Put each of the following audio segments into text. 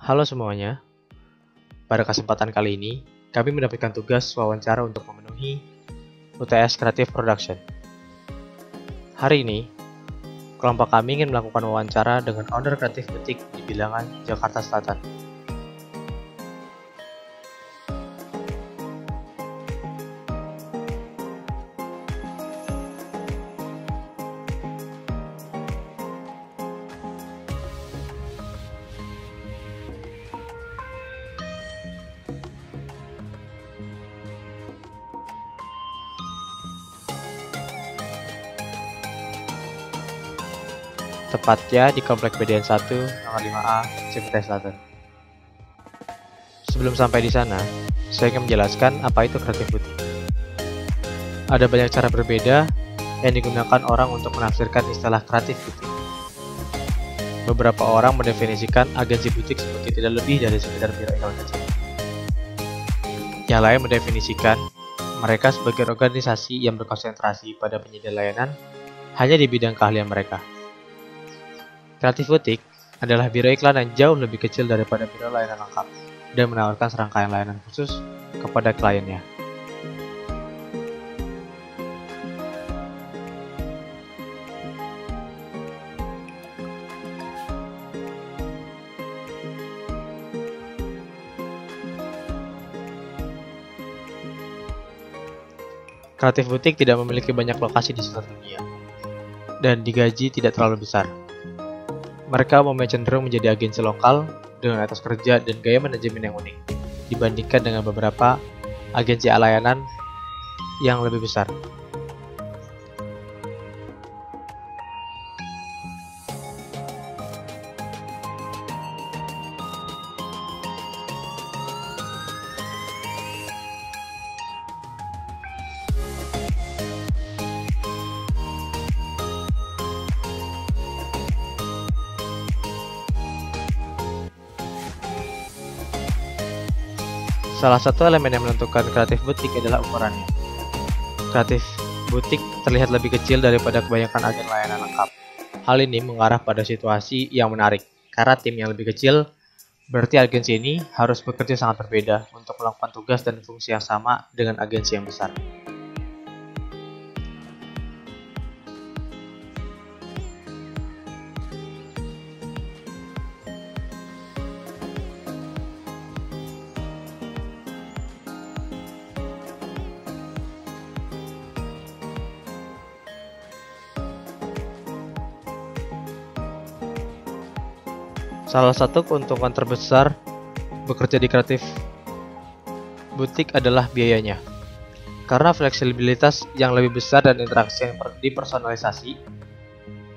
Halo semuanya, pada kesempatan kali ini, kami mendapatkan tugas wawancara untuk memenuhi UTS Creative Production. Hari ini, kelompok kami ingin melakukan wawancara dengan owner kreatif butik di Bilangan, Jakarta Selatan. Tepatnya di Komplek BDN 1, nomor 5A, Cipete Selatan. Sebelum sampai di sana, saya ingin menjelaskan apa itu kreatif butik. Ada banyak cara berbeda yang digunakan orang untuk menafsirkan istilah kreatif butik. Beberapa orang mendefinisikan agensi butik sebagai tidak lebih dari sekedar biro iklan kecil. Yang lain mendefinisikan mereka sebagai organisasi yang berkonsentrasi pada penyedia layanan hanya di bidang keahlian mereka. Kreatif butik adalah biro iklan yang jauh lebih kecil daripada biro layanan lengkap dan menawarkan serangkaian layanan khusus kepada kliennya. Kreatif butik tidak memiliki banyak lokasi di seluruh dunia dan digaji tidak terlalu besar. Mereka umumnya cenderung menjadi agensi lokal dengan etos kerja dan gaya manajemen yang unik dibandingkan dengan beberapa agensi layanan yang lebih besar. Salah satu elemen yang menentukan kreatif butik adalah ukurannya. Kreatif butik terlihat lebih kecil daripada kebanyakan agen layanan lengkap. Hal ini mengarah pada situasi yang menarik, karena tim yang lebih kecil berarti agensi ini harus bekerja sangat berbeda untuk melakukan tugas dan fungsi yang sama dengan agensi yang besar. Salah satu keuntungan terbesar bekerja di kreatif butik adalah biayanya. Karena fleksibilitas yang lebih besar dan interaksi yang dipersonalisasi,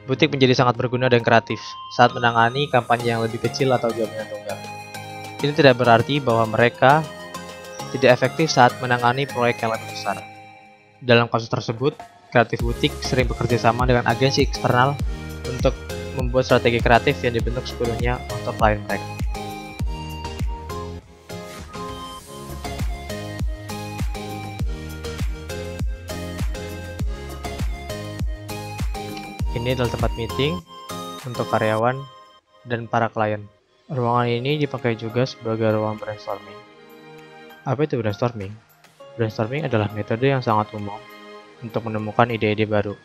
butik menjadi sangat berguna dan kreatif saat menangani kampanye yang lebih kecil atau jaminan tunggal. Ini tidak berarti bahwa mereka tidak efektif saat menangani proyek yang lebih besar. Dalam kasus tersebut, kreatif butik sering bekerja sama dengan agensi eksternal untuk membuat strategi kreatif yang dibentuk sepenuhnya untuk klien mereka. Ini adalah tempat meeting untuk karyawan dan para klien. Ruangan ini dipakai juga sebagai ruang brainstorming. Apa itu brainstorming? Brainstorming adalah metode yang sangat umum untuk menemukan ide-ide baru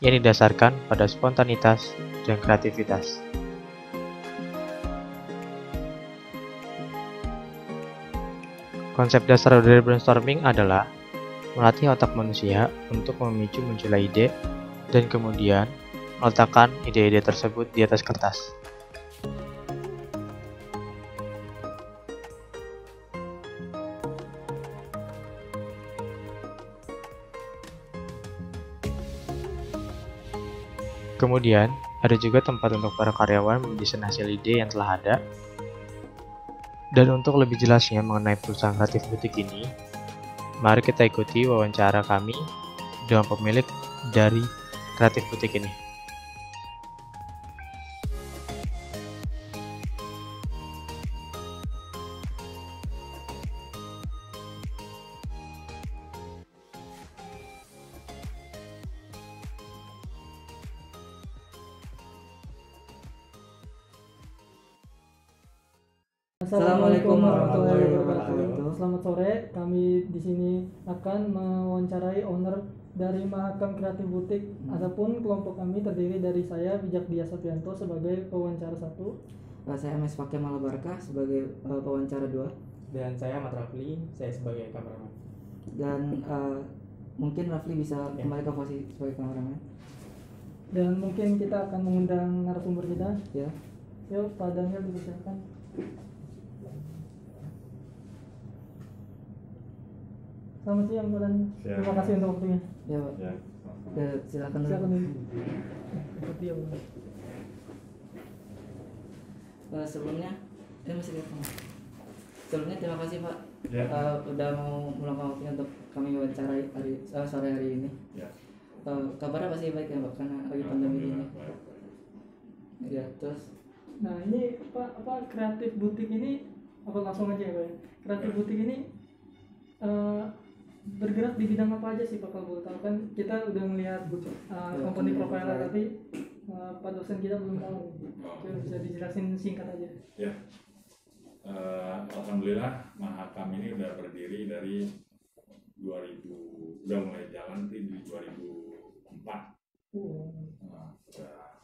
yang didasarkan pada spontanitas dan kreativitas. Konsep dasar dari brainstorming adalah melatih otak manusia untuk memicu munculnya ide dan kemudian meletakkan ide-ide tersebut di atas kertas. Kemudian, ada juga tempat untuk para karyawan mendesain hasil ide yang telah ada. Dan untuk lebih jelasnya mengenai perusahaan kreatif butik ini, mari kita ikuti wawancara kami dengan pemilik dari kreatif butik ini. Assalamualaikum warahmatullahi wabarakatuh. Selamat sore, kami di sini akan mewawancarai owner dari Mahakam Kreatif Butik. Adapun kelompok kami terdiri dari saya Bijak Dia Sapianto sebagai pewawancara 1, Saya Mes Pakai Malabarka sebagai pewawancara 2, dan saya Ahmad Rafli, saya sebagai kameramen. dan mungkin Rafli bisa kembali ke posisi sebagai kameramen. dan mungkin kita akan mengundang narasumber kita. Ya. Yuk, Pak Daniel dipersilakan. Selamat siang, Pak Daniel. Siang. Terima kasih untuk waktunya. Ya, Pak. Ya. Ya, silakan dulu. Silakan dulu. Seperti ya, Pak. Sebelumnya, masih direkam. Sebelumnya terima kasih Pak, Ya. udah mau meluangkan waktunya untuk kami wawancarai sore hari ini. Ya. Kabarnya pasti baik ya Pak, karena lagi pandemi ini. Alhamdulillah, baik. Ya, terus Nah, ini Pak kreatif butik ini apa langsung aja ya, Pak? Kreatif butik ini bergerak di bidang apa aja sih Pak, kalau boleh tahu? Kan kita udah melihat company profile tapi Pak dosen kita belum tahu. Coba bisa dijelasin singkat aja. Ya. Alhamdulillah Mahakam ini udah berdiri dari 2000, udah mulai jalan di 2004.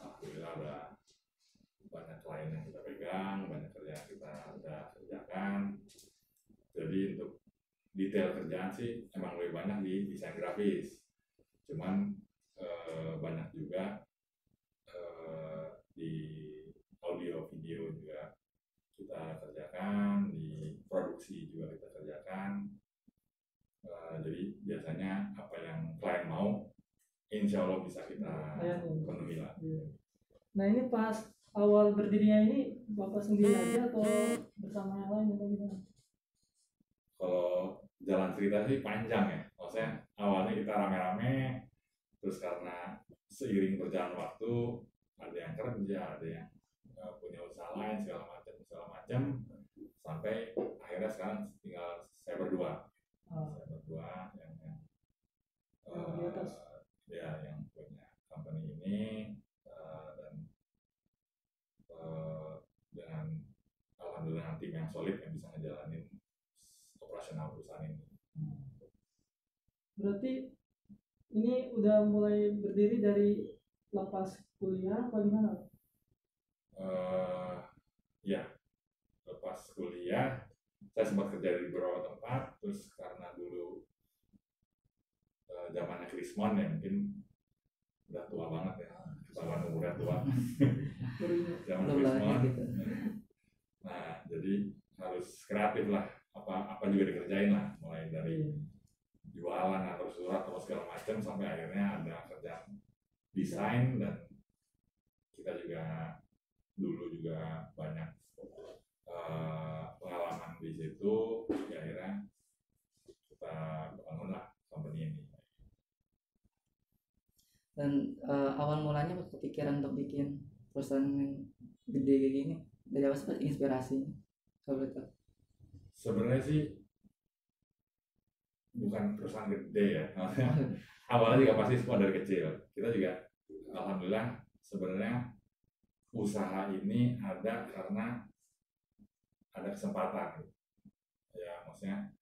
Alhamdulillah udah banyak klien yang kita pegang, banyak kerjaan yang kita udah kerjakan. Jadi untuk detail kerjaan sih emang lebih banyak di desain grafis, cuman banyak juga di audio video juga kita kerjakan, di produksi juga kita kerjakan. Jadi biasanya apa yang klien mau, insya Allah bisa kita penuhi lah. Nah, ini pas awal berdirinya ini Bapak sendiri aja atau bersama yang lain atau gimana? Kalau jalan cerita sih panjang ya, maksudnya awalnya kita rame-rame, terus karena seiring berjalan waktu ada yang kerja, ada yang punya usaha lain segala macam, sampai akhirnya sekarang tinggal saya berdua yang di atas. ya yang punya company ini, dan dengan alhamdulillah tim yang solid yang bisa ngejalanin operasional perusahaan ini. Berarti ini udah mulai berdiri dari lepas kuliah apa gimana? Ya, lepas kuliah saya sempat kerja di beberapa tempat, terus karena dulu zamannya Krismon ya, mungkin udah tua banget ya, ketahuan umurnya tua. Zaman Krismon. gitu. Nah, jadi harus kreatif lah, apa juga dikerjain lah, mulai dari jualan atau surat atau segala macam sampai akhirnya ada kerjaan desain, dan kita juga dulu juga banyak pengalaman di situ. Ya, akhirnya kita bangun lah company ini. Dan awal mulanya pas kepikiran untuk bikin perusahaan yang gede kayak gini, dari apa sih inspirasinya? Kalau boleh tahu. Sebenarnya sih bukan perusahaan gede ya. Awalnya juga pasti semua dari kecil. Kita juga alhamdulillah sebenarnya usaha ini ada karena ada kesempatan. Ya, maksudnya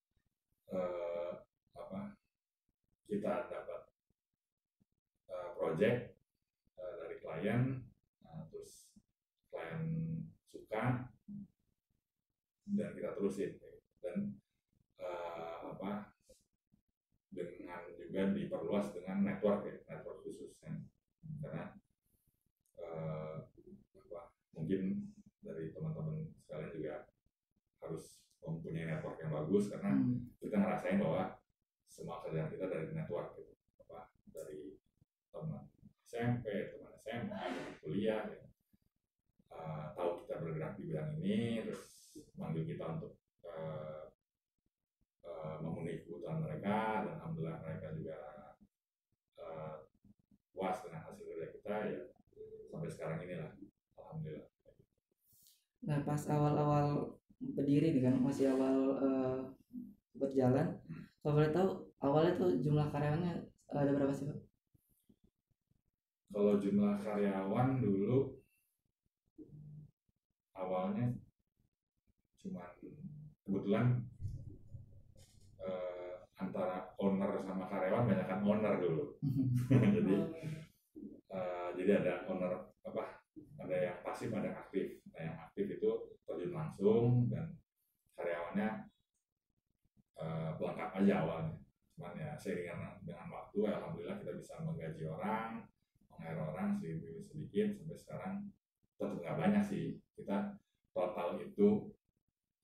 kita dapat project dari klien, terus klien suka dan kita terusin, dan dengan juga diperluas dengan network khusus ya. Karena mungkin dari teman-teman sekalian juga harus mempunyai network yang bagus, karena kita ngerasain bahwa semua kerjaan kita dari network gitu, dari teman SMP, teman SMA, kuliah ya. Tahu kita bergerak di bidang ini, terus manggil kita untuk memenuhi kebutuhan mereka, dan alhamdulillah mereka juga puas dengan hasil kerja kita ya, sampai sekarang inilah alhamdulillah. Nah, pas awal-awal berdiri nih kan, masih awal berjalan, kalau boleh tahu awalnya tuh jumlah karyawannya ada berapa sih Pak? Kalau jumlah karyawan dulu awalnya cuman kebetulan antara owner sama karyawan banyakkan owner dulu. Jadi ada owner ada yang pasif, ada yang aktif. Nah yang aktif itu terjun langsung dan karyawannya pelengkap aja awalnya. Cuman ya seiring dengan waktu alhamdulillah kita bisa menggaji orang, meng-hire orang sedikit sampai sekarang tetap nggak banyak sih. Kita total itu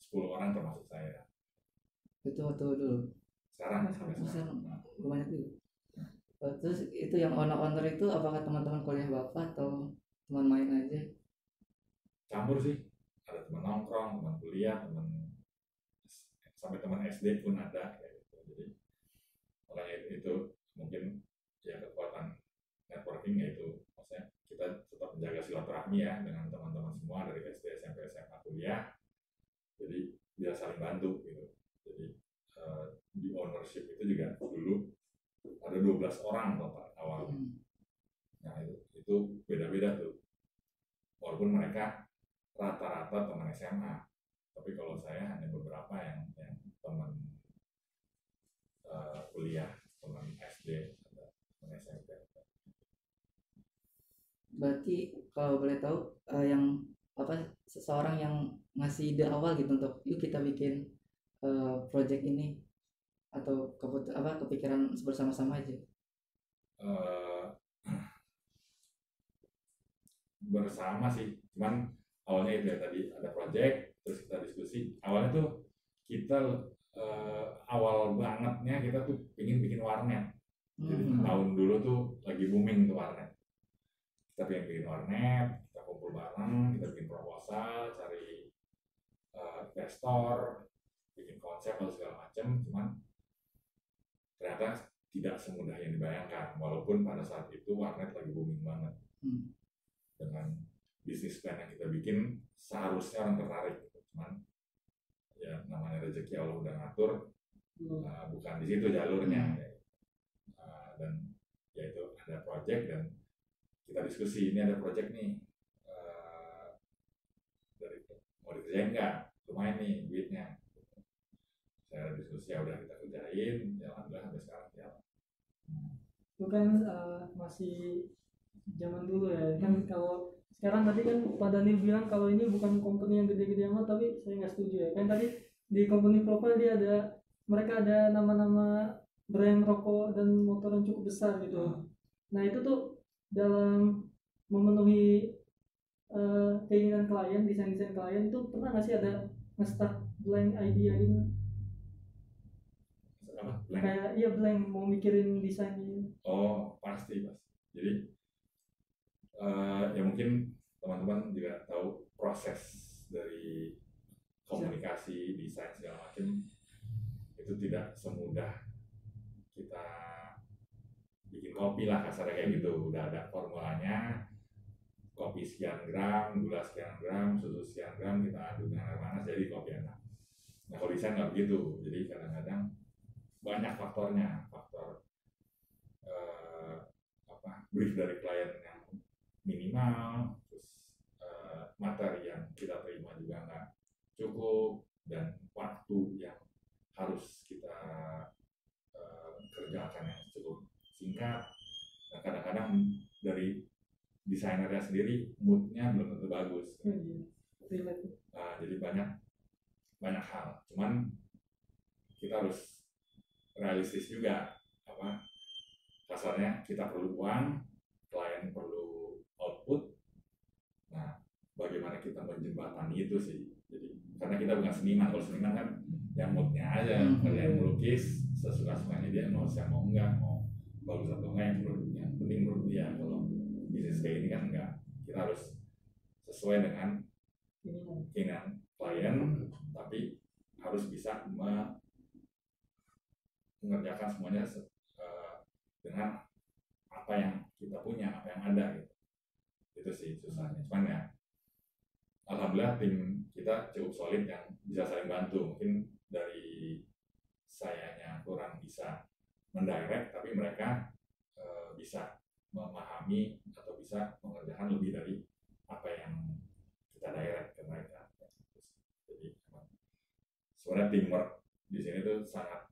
10 orang termasuk saya. Itu waktu dulu. Sekarang sampai sekarang. Banyak juga. Terus itu yang owner itu apakah teman-teman kuliah Bapak atau teman main aja? Campur sih. Ada teman nongkrong, teman kuliah, sampai teman SD pun ada kayak gitu. Jadi makanya itu mungkin ya kekuatan networking yaitu maksudnya kita tetap menjaga silaturahmi ya dengan teman-teman semua dari SD, SMP, SMA, kuliah. Jadi biar saling bantu gitu. Jadi di ownership itu juga dulu ada 12 orang total awalnya. Nah itu beda-beda tuh. Walaupun mereka rata-rata teman SMA, tapi kalau saya hanya beberapa yang teman kuliah, teman SD, teman SMP. Berarti kalau boleh tahu yang seseorang yang ngasih ide awal gitu untuk yuk kita bikin project ini atau kepikiran bersama-sama aja? Bersama sih, cuman awalnya itu ya tadi ada project terus kita diskusi. Awalnya tuh kita awal bangetnya kita tuh ingin bikin warnet. Jadi tahun dulu tuh lagi booming tuh warnet. Kita pengen bikin warnet, kita kumpul bareng, kita bikin proposal, cari investor, bikin konsep atau segala macam. Cuman ternyata tidak semudah yang dibayangkan. Walaupun pada saat itu warnet lagi booming banget. Dengan bisnis plan yang kita bikin seharusnya orang tertarik. Cuman ya namanya rezeki Allah udah ngatur, bukan di situ jalurnya. Dan ya itu ada project dan kita diskusi, ini ada project nih, dari mau dikerjain nggak, lumayan nih duitnya. Saya diskusi ya udah kita kerjain, ya alhamdulillah sampai sekarang jalan. Itu kan masih zaman dulu ya kan. Kalau sekarang tadi kan Pak Daniel bilang kalau ini bukan company yang gede-gede amat, tapi saya nggak setuju ya kan. Tadi di company profile dia mereka ada nama-nama brand rokok dan motor yang cukup besar gitu. Nah itu tuh dalam memenuhi keinginan klien, desain-desain klien tuh pernah nggak sih ada nge-start blank idea gitu? Blank? Kayak iya blank mau mikirin desainnya. Oh pasti. Jadi ya mungkin teman-teman juga tahu proses dari komunikasi, desain segala macam itu tidak semudah kita bikin kopi lah kasarnya kayak gitu. Udah ada formulanya, kopi sekian gram, gula sekian gram, susu sekian gram, kita aduk dengan air panas jadi kopi enak. Nah kalau desain nggak begitu, jadi kadang-kadang banyak faktornya, faktor brief dari klien yang minimal, terus materi yang kita terima juga nggak cukup, dan waktu yang harus kita kerjakan yang cukup singkat. Nah kadang-kadang dari desainernya sendiri moodnya belum tentu bagus. Jadi banyak hal. Cuman kita harus realistis juga. Kasarnya kita perlu uang, klien perlu output. Nah bagaimana kita menjembatani itu sih. Jadi karena kita bukan seniman. Kalau seniman kan yang moodnya aja, yang melukis sesuka-sukanya dia, mau siapa mau enggak, mau bagus atau enggak, yang penting menurut dia. Kalau bisnis kayak ini kan enggak, kita harus sesuai dengan keinginan klien, tapi harus bisa mengerjakan semuanya dengan apa yang kita punya, apa yang ada gitu. Itu sih susahnya. Cuman ya alhamdulillah tim kita cukup solid yang bisa saling bantu. Mungkin dari sayanya kurang bisa mendirect, tapi mereka bisa memahami atau bisa mengerjakan lebih dari apa yang kita direct ke mereka. Jadi sebenarnya teamwork di sini tuh sangat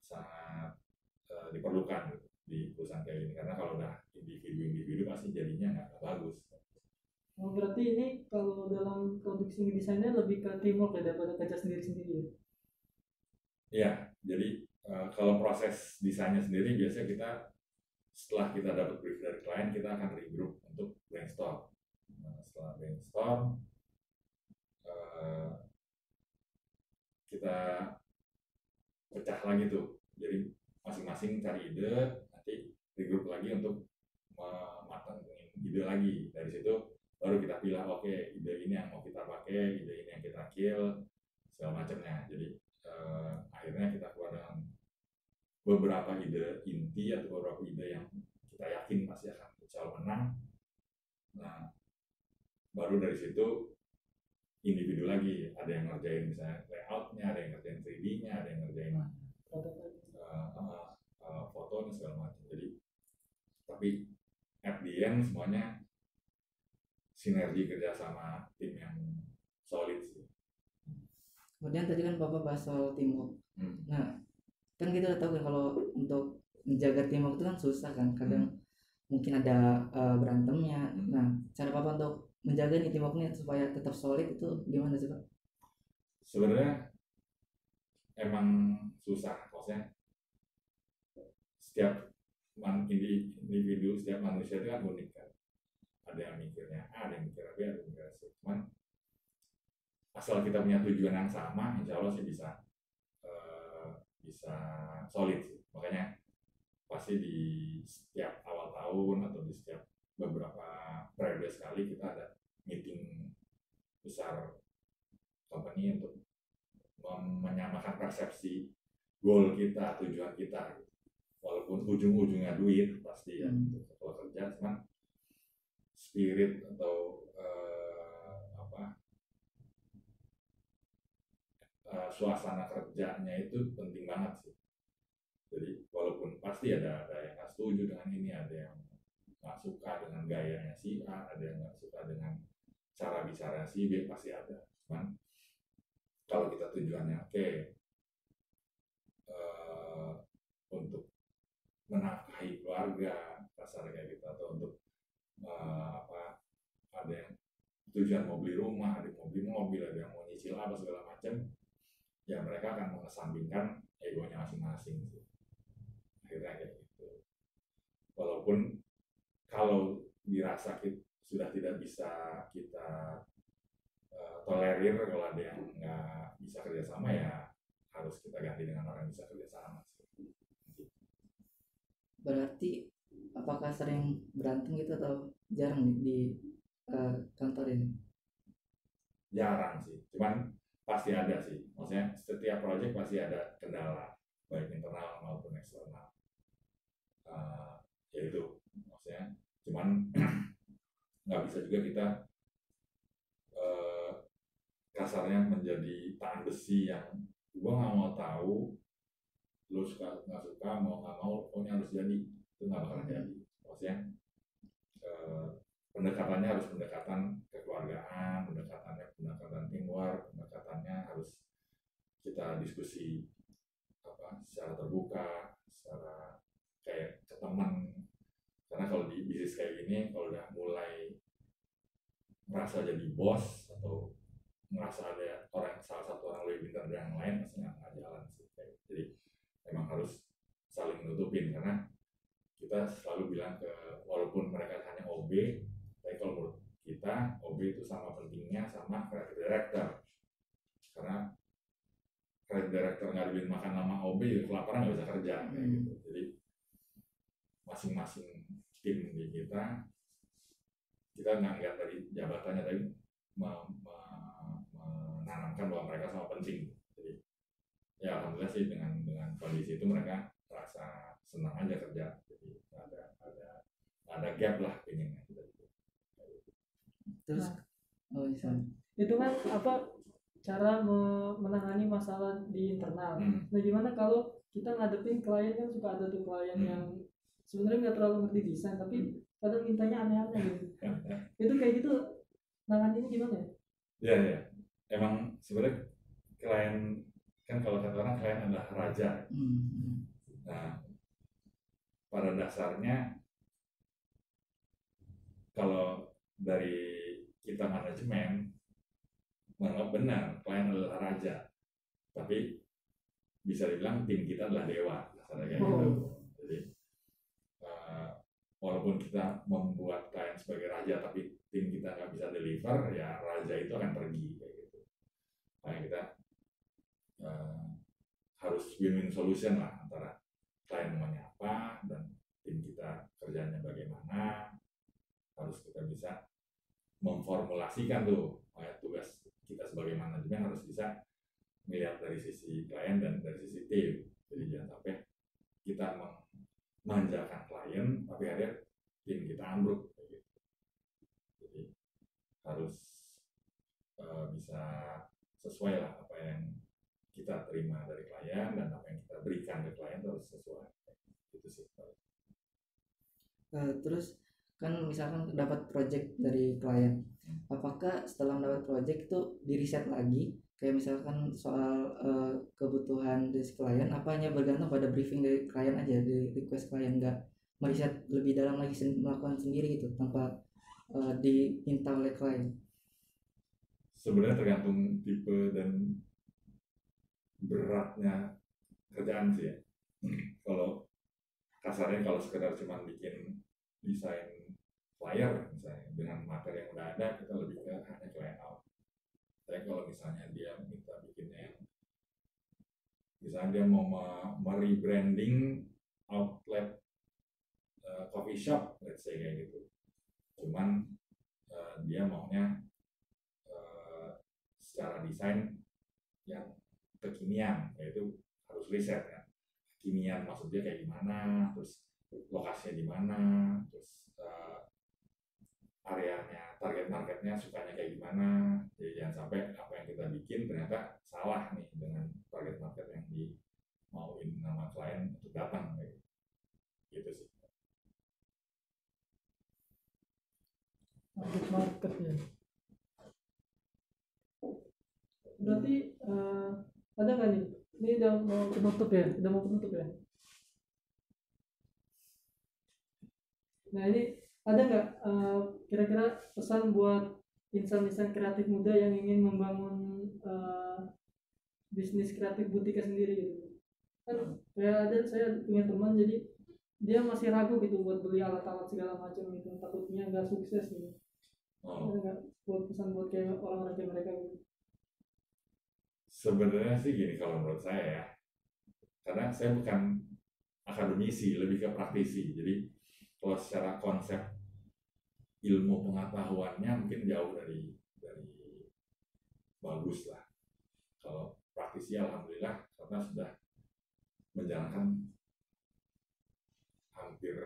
diperlukan gitu, di perusahaan kayak gini, karena kalau udah individu pasti jadinya nggak bagus. Oh, berarti ini kalau dalam produksi desainnya lebih ke teamwork ya daripada kerja sendiri-sendiri ya? Iya, jadi kalau proses desainnya sendiri biasanya kita setelah kita dapat brief dari klien, kita akan regroup untuk brainstorm. Nah, setelah brainstorm kita pecah lagi tuh, jadi masing-masing cari ide, nanti regroup lagi untuk mematangin ide lagi. Dari situ baru kita pilih, oke, ide ini yang mau kita pakai, ide ini yang kita kill, segala macamnya. Jadi akhirnya kita keluar dengan beberapa ide inti atau beberapa ide yang kita yakin pasti akan insya Allah menang. Nah, baru dari situ individu lagi, ada yang ngerjain misalnya layoutnya, ada yang ngerjain 3D-nya, ada yang ngerjain fotonya segala macam. Jadi tapi at the end semuanya sinergi kerja sama tim yang solid sih. Kemudian tadi kan Bapak bahas soal teamwork. Nah, kan kita tahu kan kalau untuk menjaga teamwork itu kan susah kan, kadang mungkin ada berantemnya. Nah, cara Bapak untuk menjaga nih teamworknya supaya tetap solid itu gimana sih Pak? Sebenarnya emang susah, maksudnya setiap individu, setiap manusia itu kan unik kan. Ada yang mikirnya A, ada yang mikir B, ada yang mikir C. Cuman asal kita punya tujuan yang sama, insya Allah sih bisa solid sih. Makanya pasti di setiap awal tahun atau di setiap beberapa periode sekali kita ada meeting besar company untuk menyamakan persepsi goal kita, tujuan kita. Walaupun ujung-ujungnya duit pasti ya kalau kerja, cuman spirit atau suasana kerjanya itu penting banget sih. Jadi walaupun pasti ada yang nggak setuju dengan ini, ada yang nggak suka dengan gayanya si A, ada yang nggak suka dengan cara bicara si B, pasti ada. Cuman kalau kita tujuannya oke, untuk menafkahi keluarga kasar kayak gitu, atau untuk ada yang tujuan mau beli rumah, ada yang mau beli mobil, ada yang mau nyicil apa segala macam, ya mereka akan mengesampingkan egonya masing-masing sih. Akhirnya kayak gitu. Walaupun kalau dirasa sudah tidak bisa kita tolerir, kalau ada yang nggak bisa kerjasama ya harus kita ganti dengan orang yang bisa kerjasama sih. Berarti apakah sering berantem gitu atau jarang nih di kantor ini? Jarang sih, cuman pasti ada sih. Maksudnya setiap proyek pasti ada kendala, baik internal maupun eksternal. Ya itu, maksudnya cuman nggak bisa juga kita kasarnya menjadi tangan besi yang gua nggak mau tahu, lu suka nggak suka, mau nggak mau, pokoknya harus jadi. Itu nggak bakal jadi. Maksudnya pendekatannya harus pendekatan kekeluargaan, pendekatan teamwork, pendekatannya harus kita diskusi secara terbuka, secara kayak ke teman. Karena kalau di bisnis kayak gini, kalau udah mulai merasa jadi bos atau merasa ada salah satu orang lebih pintar dari yang lain, pasti nggak jalan sih. Jadi memang harus saling nutupin, karena kita selalu bilang walaupun mereka hanya OB, tapi kalau menurut kita OB itu sama pentingnya sama creative director. Karena creative director nggak dibeli makan lama OB, ya kelaparan nggak bisa kerja kayak gitu. Jadi masing-masing tim di kita nggak ngeliat dari jabatannya, tapi menanamkan bahwa mereka sama penting. Jadi ya alhamdulillah sih dengan kondisi itu mereka merasa senang aja kerja. Jadi ada gap lah pengennya gitu. Terus itu kan cara menangani masalah di internal. Nah, gimana kalau kita ngadepin klien? Kan suka ada tuh klien yang sebenarnya nggak terlalu ngerti desain, tapi kadang mintanya aneh-aneh gitu. Itu kayak gitu, nanganinnya gimana ya? Ya, emang sebenarnya klien kan kalau kata orang klien adalah raja. Nah, pada dasarnya kalau dari kita manajemen menganggap benar klien adalah raja, tapi bisa dibilang tim kita adalah dewa, kasarnya kayak gitu. Jadi walaupun kita membuat klien sebagai raja, tapi tim kita nggak bisa deliver, ya raja itu akan pergi kayak gitu. Makanya kita harus win-win solution lah antara klien maunya apa dan tim kita kerjanya bagaimana. Harus kita bisa memformulasikan tuh tugas kita sebagai manajemen, harus bisa melihat dari sisi klien dan dari sisi tim. Jadi jangan sampai kita memanjakan klien tapi akhirnya tim kita ambruk gitu. Jadi harus bisa sesuai lah apa yang kita terima dari klien dan apa yang kita berikan ke klien harus sesuai. Itu sih. Terus kan misalkan dapat project dari klien, apakah setelah mendapat project itu di riset lagi kayak misalkan soal kebutuhan dari klien, apa hanya bergantung pada briefing dari klien aja, dari request klien, nggak meriset lebih dalam lagi, melakukan sendiri gitu tanpa diminta oleh klien? Sebenarnya tergantung tipe dan beratnya kerjaan sih ya. Kalau kasarnya kalau sekedar cuma bikin desain flyer misalnya dengan materi yang udah ada, kita lebih ke hanya klien out. Tapi kalau misalnya dia minta bikinnya yang misalnya dia mau merebranding outlet coffee shop, let's say kayak gitu, cuman dia maunya secara desain yang kekinian, yaitu harus riset kan, kekinian maksudnya kayak gimana, terus lokasinya di mana, terus areanya, target marketnya sukanya kayak gimana. Jadi jangan sampai apa yang kita bikin ternyata salah nih dengan target market yang dimauin nama klien untuk datang kayak gitu sih. Target market ya. Berarti ada nggak nih? Ini udah mau penutup ya? Udah mau penutup ya? Nah ini ada nggak kira-kira pesan buat insan-insan kreatif muda yang ingin membangun bisnis kreatif butiknya sendiri gitu? Kan kayak saya punya teman, jadi dia masih ragu gitu buat beli alat-alat segala macam gitu, takutnya nggak sukses gitu. Ada nggak buat pesan buat kayak orang-orang kayak mereka gitu? Sebenarnya sih gini kalau menurut saya ya, karena saya bukan akademisi, lebih ke praktisi. Jadi kalau secara konsep ilmu pengetahuannya mungkin jauh dari bagus lah. Kalau praktisi alhamdulillah karena sudah menjalankan hampir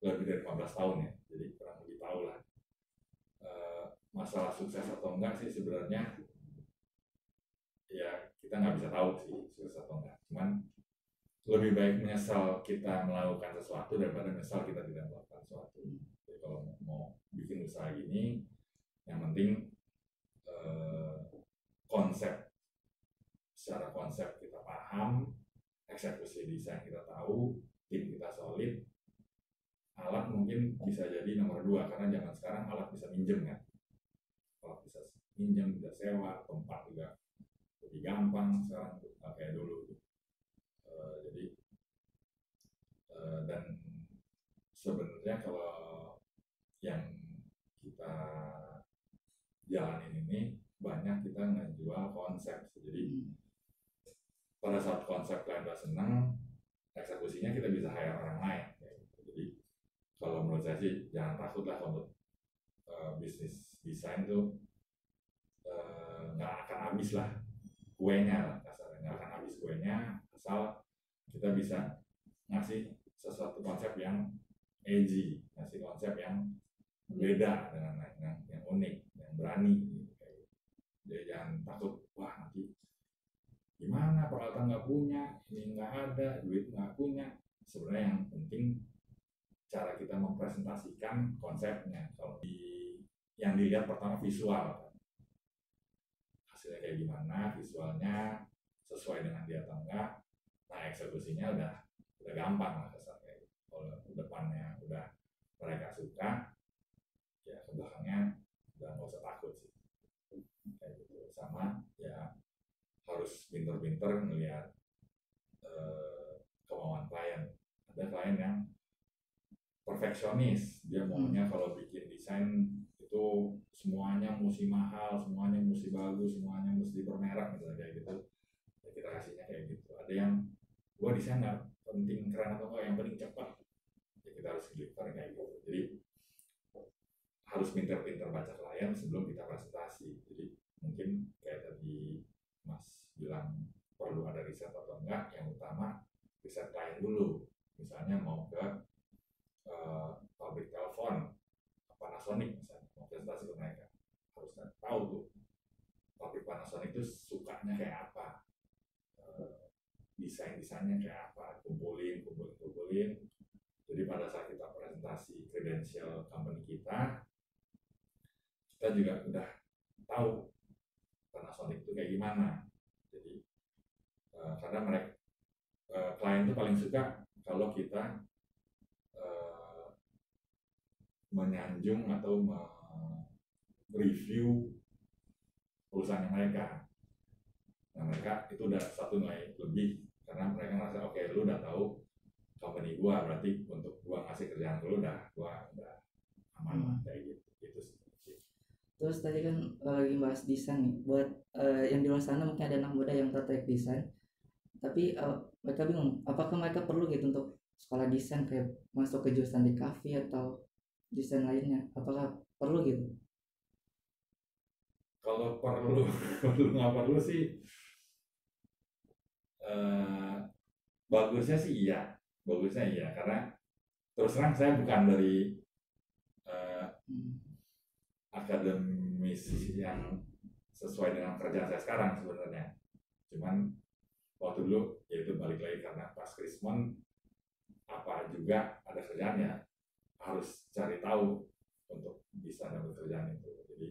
lebih dari 15 tahun ya, jadi kurang lebih tahu lah. Masalah sukses atau enggak sih sebenarnya ya kita nggak bisa tahu sih sukses atau enggak. Cuman lebih baik menyesal kita melakukan sesuatu daripada menyesal kita tidak melakukan sesuatu. Jadi kalau mau bikin usaha gini, yang penting secara konsep kita paham, eksekusi desain kita tahu, tim kita solid, alat mungkin bisa jadi nomor 2 karena zaman sekarang alat bisa minjem kan, alat bisa minjem, bisa sewa, tempat juga lebih gampang sekarang kayak dulu. Jadi dan sebenarnya kalau yang kita jalanin ini banyak kita ngejual konsep. Jadi pada saat konsep klien udah senang, eksekusinya kita bisa hire orang lain. Jadi kalau menurut saya sih jangan takut lah untuk bisnis desain tuh nggak akan habis lah kuenya lah kasarnya, nggak akan habis kuenya asal kita bisa ngasih sesuatu konsep yang edgy, ngasih konsep yang beda dengan yang unik, yang berani gitu. Jadi jangan takut, wah nanti gimana peralatan nggak punya, ini nggak ada, duit nggak punya. Sebenarnya yang penting cara kita mempresentasikan konsepnya. Kalau yang dilihat pertama visual, hasilnya kayak gimana, visualnya sesuai dengan dia atau enggak. Nah eksekusinya udah gampang lah kasarnya. Kalau depannya udah mereka suka, ya ke belakangnya udah nggak usah takut sih. Kayak gitu. Sama ya harus pinter-pinter ngelihat kemauan klien. Ada klien yang perfeksionis, dia maunya kalau bikin desain itu semuanya mesti mahal, semuanya mesti bagus, semuanya mesti bermerek misalnya kayak gitu. Ya, kita kasihnya kayak gitu. Ada yang gua desain nggak penting keren atau enggak, yang penting cepat. Ya kita harus deliver kayak gitu. Jadi harus pinter-pinter baca klien sebelum kita presentasi. Jadi mungkin kayak tadi Mas bilang perlu ada riset atau enggak, yang utama riset klien dulu. Misalnya mau ke pabrik telepon Panasonic misalnya, mau presentasi ke mereka, harus tahu tuh pabrik Panasonic itu sukanya kayak apa, desainnya kayak apa, kumpulin. Jadi pada saat kita presentasi credential company kita juga udah tahu Panasonic itu kayak gimana. Jadi karena mereka klien itu paling suka kalau kita menyanjung atau mereview perusahaan mereka. Nah mereka itu udah satu nilai lebih karena mereka ngerasa oke, lu udah tahu company gua, berarti untuk gua ngasih kerjaan ke lu gua udah aman lah kayak gitu. Gitu sih. Terus tadi kan lagi bahas desain nih, buat yang di luar sana mungkin ada anak muda yang tertarik desain, tapi mereka bingung apakah mereka perlu gitu untuk sekolah desain kayak masuk ke jurusan di kafe atau desain lainnya, apakah perlu gitu? Kalau perlu nggak perlu sih, bagusnya iya karena terus terang saya bukan dari akademis yang sesuai dengan kerjaan saya sekarang sebenarnya. Cuman waktu dulu yaitu balik lagi karena pas Krismon apa juga ada kerjaannya, harus cari tahu untuk bisa dapat kerjaan itu. Jadi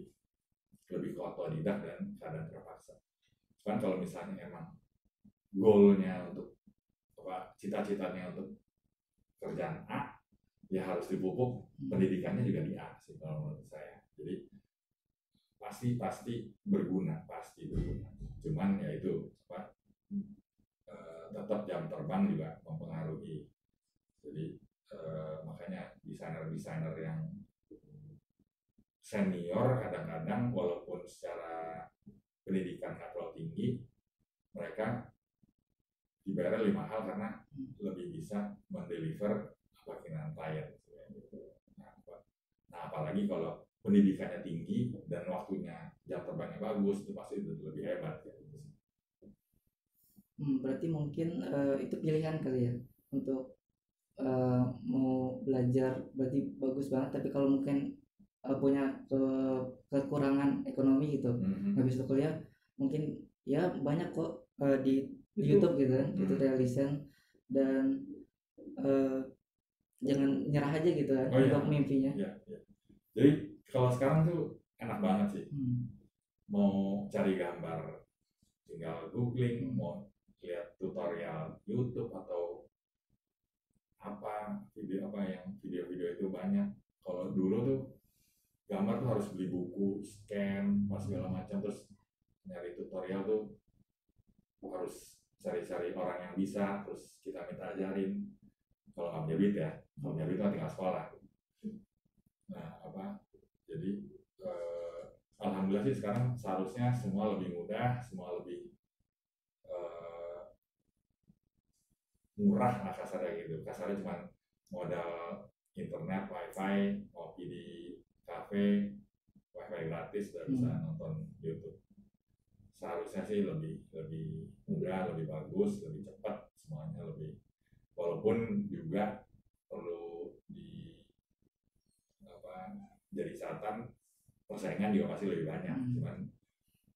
lebih ke otodidak dan keadaan terpaksa. Cuman kalau misalnya emang goalnya untuk cita-citanya untuk kerjaan A, ya harus dipupuk pendidikannya juga di A sih kalau menurut saya. Jadi pasti berguna. Cuman ya itu tetap jam terbang juga mempengaruhi. Jadi makanya desainer yang senior kadang-kadang walaupun secara pendidikan nggak terlalu tinggi, mereka dibayar lebih mahal karena lebih bisa mendeliver keinginan klien. Nah apalagi kalau pendidikannya tinggi dan waktunya jam terbangnya bagus, itu pasti lebih hebat ya. Berarti mungkin itu pilihan kali ya untuk mau belajar, berarti bagus banget, tapi kalau mungkin punya kekurangan ekonomi gitu, nggak bisa kuliah, mungkin ya banyak kok di YouTube gitu kan, tutorial desain, dan jangan nyerah aja gitu kan untuk mimpinya. Ya. Jadi kalau sekarang tuh enak banget sih, mau cari gambar tinggal googling, mau lihat tutorial YouTube atau video itu banyak. Kalau dulu tuh gambar tuh harus beli buku, scan, segala macam, terus nyari tutorial tuh harus cari-cari orang yang bisa, terus kita minta ajarin. Kalau nggak punya duit ya, kalau punya duit kan tinggal sekolah. Nah jadi alhamdulillah sih sekarang seharusnya semua lebih mudah, semua lebih murah lah kasarnya gitu. Kasarnya cuma modal internet, wifi, ngopi di kafe, wifi gratis, udah bisa nonton YouTube. Seharusnya sih lebih mudah, lebih bagus, lebih cepat, semuanya lebih. Walaupun juga perlu jadi catatan, persaingan juga pasti lebih banyak. Cuman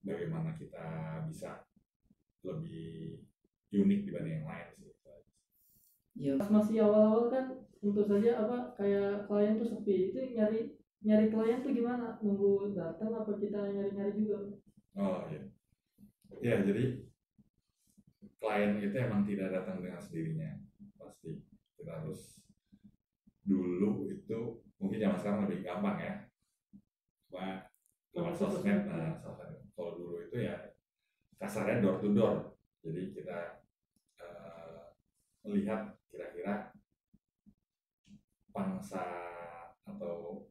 bagaimana kita bisa lebih unik dibanding yang lain sih. Ya. Pas masih awal-awal kan tentu saja kayak klien tuh sepi, itu nyari klien tuh gimana, nunggu datang apa kita nyari juga? Oh iya, ya jadi klien itu emang tidak datang dengan sendirinya, pasti kita harus dulu itu mungkin zaman sekarang lebih gampang ya, lewat sosmed. Nah, kalau dulu itu ya kasarnya door to door, jadi kita melihat kira-kira pangsa atau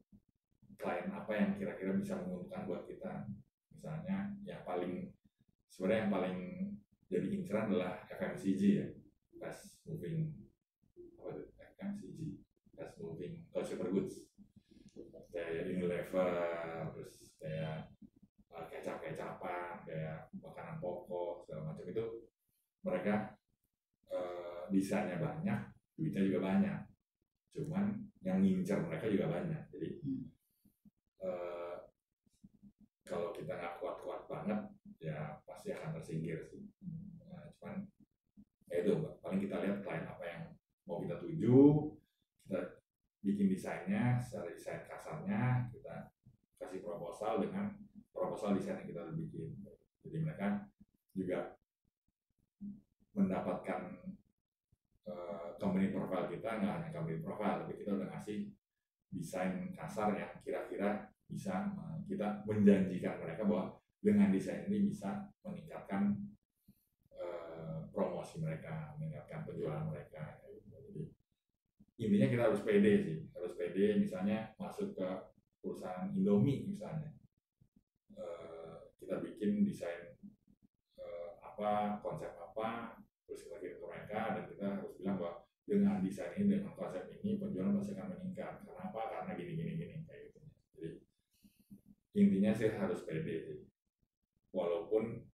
klien apa yang kira-kira bisa menguntungkan buat kita. Misalnya yang paling jadi inceran adalah FMCG ya, fast moving consumer goods, kayak Unilever, terus kayak kecap-kecapan, kayak makanan pokok segala macam itu. Mereka desainnya banyak, duitnya juga banyak, cuman yang ngincer mereka juga banyak. Jadi kalau kita nggak kuat-kuat banget ya pasti akan tersingkir sih. Nah, cuman ya itu paling kita lihat klien apa yang mau kita tuju, kita bikin desainnya secara desain kasarnya, kita kasih proposal dengan proposal desain yang kita udah bikin. Jadi mereka juga mendapatkan company profile kita, nggak hanya company profile, tapi kita udah ngasih desain kasar yang kira-kira bisa kita menjanjikan mereka bahwa dengan desain ini bisa meningkatkan promosi mereka, meningkatkan penjualan mereka. Jadi intinya kita harus pede sih, harus pede. Misalnya masuk ke perusahaan Indomie misalnya, kita bikin desain apa, konsep apa, terus kita kirim ke mereka, dan kita harus bilang bahwa dengan desain ini, dengan konsep ini, penjualan pasti akan meningkat. Karena apa? Karena gini kayak gitu. Jadi intinya sih harus pede sih, walaupun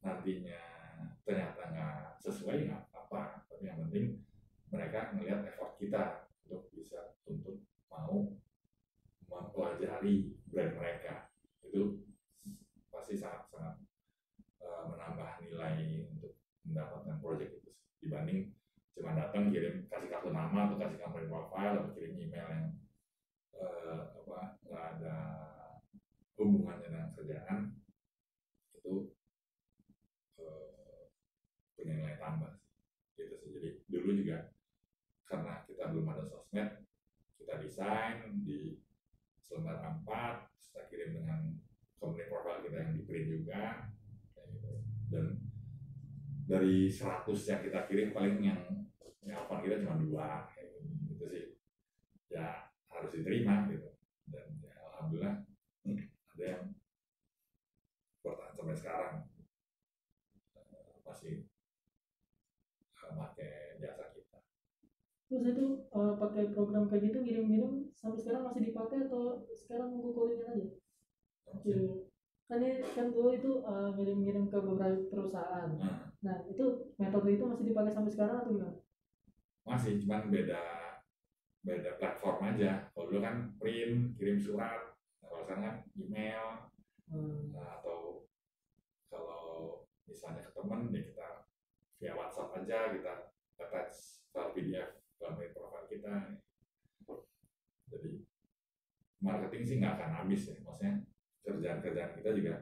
nantinya ternyata nggak sesuai nggak apa, tapi yang penting mereka melihat effort kita untuk mau mempelajari brand mereka. Itu pasti sangat menambah nilai untuk mendapatkan proyek itu dibanding cuma datang kirim kasih kartu nama atau kasih company profile atau kirim email yang nggak ada hubungannya dengan kerjaan. Itu punya nilai tambah gitu sih. Jadi dulu juga karena kita belum ada sosmed, kita desain di selembar A4, kita kirim dengan company profile kita yang di print juga kayak gitu. Dan dari 100 yang kita kirim paling yang nelfon kita cuma 2 kayak gitu sih, ya harus diterima gitu. Dan ya, alhamdulillah ada yang bertahan sampai sekarang, masih pakai jasa kita. Terus itu pakai program kayak gitu ngirim-ngirim sampai sekarang masih dipakai atau sekarang nunggu callingan aja? Iya. Kan dulu itu ngirim-ngirim ke beberapa perusahaan. Nah itu metode itu masih dipakai sampai sekarang atau gimana? Masih, cuman beda platform aja. Kalau dulu kan print, kirim surat, kalau sekarang kan email. Nah, atau kalau misalnya ke teman ya kita via WhatsApp aja, kita attach file PDF dalam profile kita. Jadi marketing sih nggak akan habis ya, maksudnya kerjaan kita juga,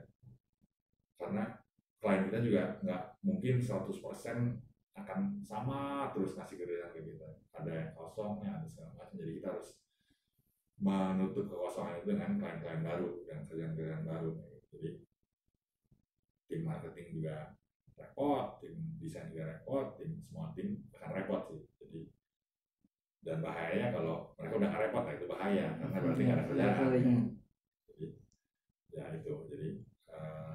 karena klien kita juga nggak mungkin 100% akan sama terus ngasih kerjaan ke kita. Ada yang kosong, ya ada segala macam. Jadi kita harus menutup kekosongan itu dengan klien-klien baru dan kerjaan-kerjaan baru. Jadi tim marketing juga repot, tim desain juga repot, semua tim akan repot sih. Jadi dan bahaya kalau mereka udah nggak repot, itu bahaya karena berarti nggak ada kerjaan. Jadi ya itu, jadi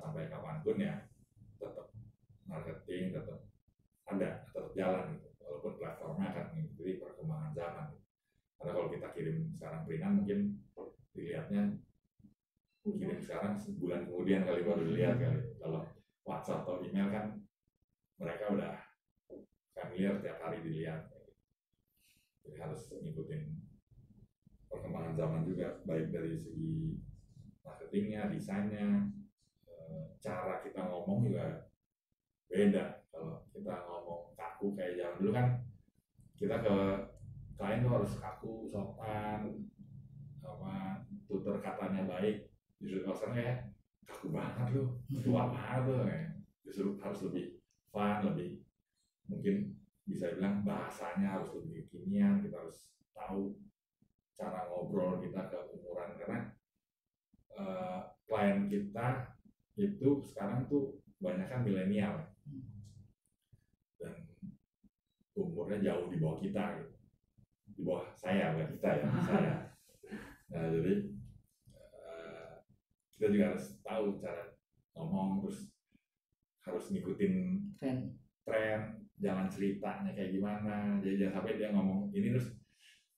sampai kapanpun ya tetap marketing tetap jalan gitu, walaupun platformnya akan mengikuti perkembangan zaman. Karena kalau kita kirim sekarang printan mungkin dilihatnya kirim sekarang sebulan kemudian kali baru dilihat kali. Kalau WhatsApp atau email kan mereka udah familiar tiap hari dilihat. Jadi harus ngikutin perkembangan zaman juga, baik dari segi marketingnya, desainnya, cara kita ngomong juga beda. Kalau kita ngomong kaku kayak zaman dulu kan, kita ke klien tuh harus kaku, sopan, tutur katanya baik. Justru kalau sekarang kayak kaku banget lu, tua banget tuh kayak. justru harus lebih fun, lebih mungkin bisa bilang bahasanya harus lebih kekinian, kita harus tahu cara ngobrol kita ke umuran, karena klien kita itu sekarang tuh banyak kan milenial dan umurnya jauh di bawah kita gitu. Di bawah saya, bukan kita ya, saya. Nah jadi kita juga harus tahu cara ngomong, terus harus ngikutin tren, jalan ceritanya kayak gimana. Jadi jangan sampai dia ngomong ini terus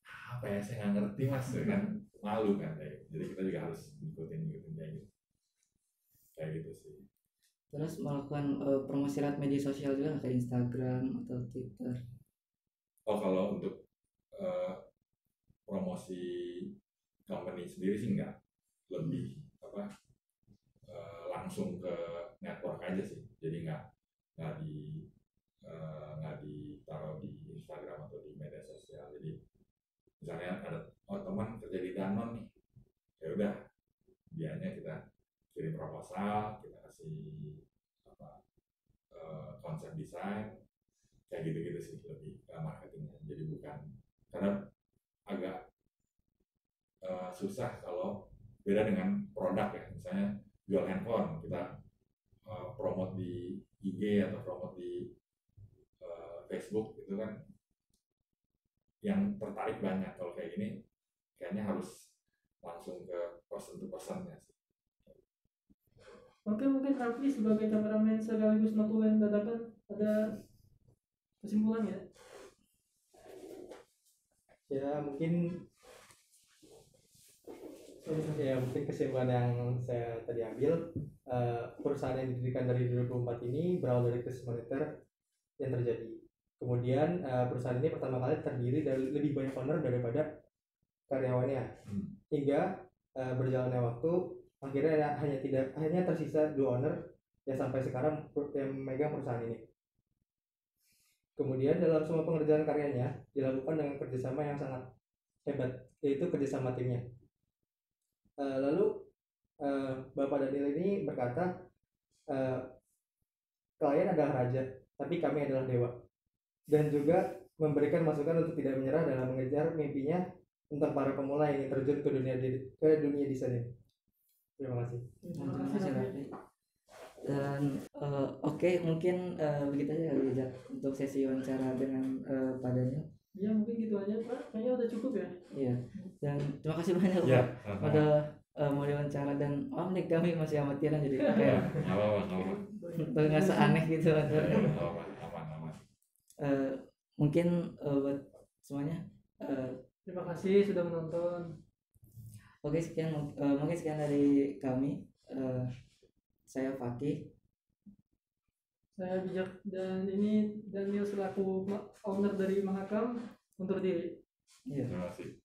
apa ya, saya nggak ngerti mas, kan malu kan. Jadi kita juga harus ngikutin kayak gitu sih. Terus melakukan promosi lewat media sosial juga nggak, kayak Instagram atau Twitter? Oh kalau untuk promosi company sendiri sih enggak, lebih langsung ke network aja sih. Jadi nggak ditaruh di Instagram atau di media sosial. Jadi misalnya ada teman kerja di Danone nih, ya udah dianya kita kirim proposal, kita kasih konsep desain kayak gitu sih, lebih ke marketingnya. Jadi bukan, karena agak susah kalau beda dengan produk ya, misalnya jual handphone, kita promote di IG atau promote di Facebook itu kan yang tertarik banyak. Kalau kayak gini kayaknya harus langsung ke person to personnya sih. Oke, mungkin Rafli sebagai kameramen sekaligus notulen dadakan ada kesimpulan ya? Ya mungkin kesimpulan yang saya tadi ambil, perusahaan yang didirikan dari 2004 ini berawal dari krisis moneter yang terjadi. Kemudian perusahaan ini pertama kali terdiri dari lebih banyak owner daripada karyawannya, hingga berjalannya waktu akhirnya hanya tersisa 2 owner yang sampai sekarang yang memegang perusahaan ini. Kemudian dalam semua pengerjaan karyanya dilakukan dengan kerjasama yang sangat hebat, yaitu kerjasama timnya. Lalu Bapak Daniel ini berkata, klien adalah raja, tapi kami adalah dewa, dan juga memberikan masukan untuk tidak menyerah dalam mengejar mimpinya tentang para pemula yang ingin terjun ke dunia desain ini. Terima kasih. Terima kasih Raffi. Dan oke, mungkin begitu aja kali ya untuk sesi wawancara dengan Pak Daniel. Ya mungkin gitu aja Pak, kayaknya udah cukup ya. Iya, dan terima kasih banyak Ya, Pak udah mau diwawancara, dan nih kami masih amatiran jadi kayak nggak seaneh gitu. Aman. Mungkin buat semuanya Terima kasih sudah menonton. Oke, sekian mungkin sekian dari kami. Saya Fakih. Saya Bijak, dan ini Daniel selaku owner dari Mahakam undur diri. Iya. Terima kasih.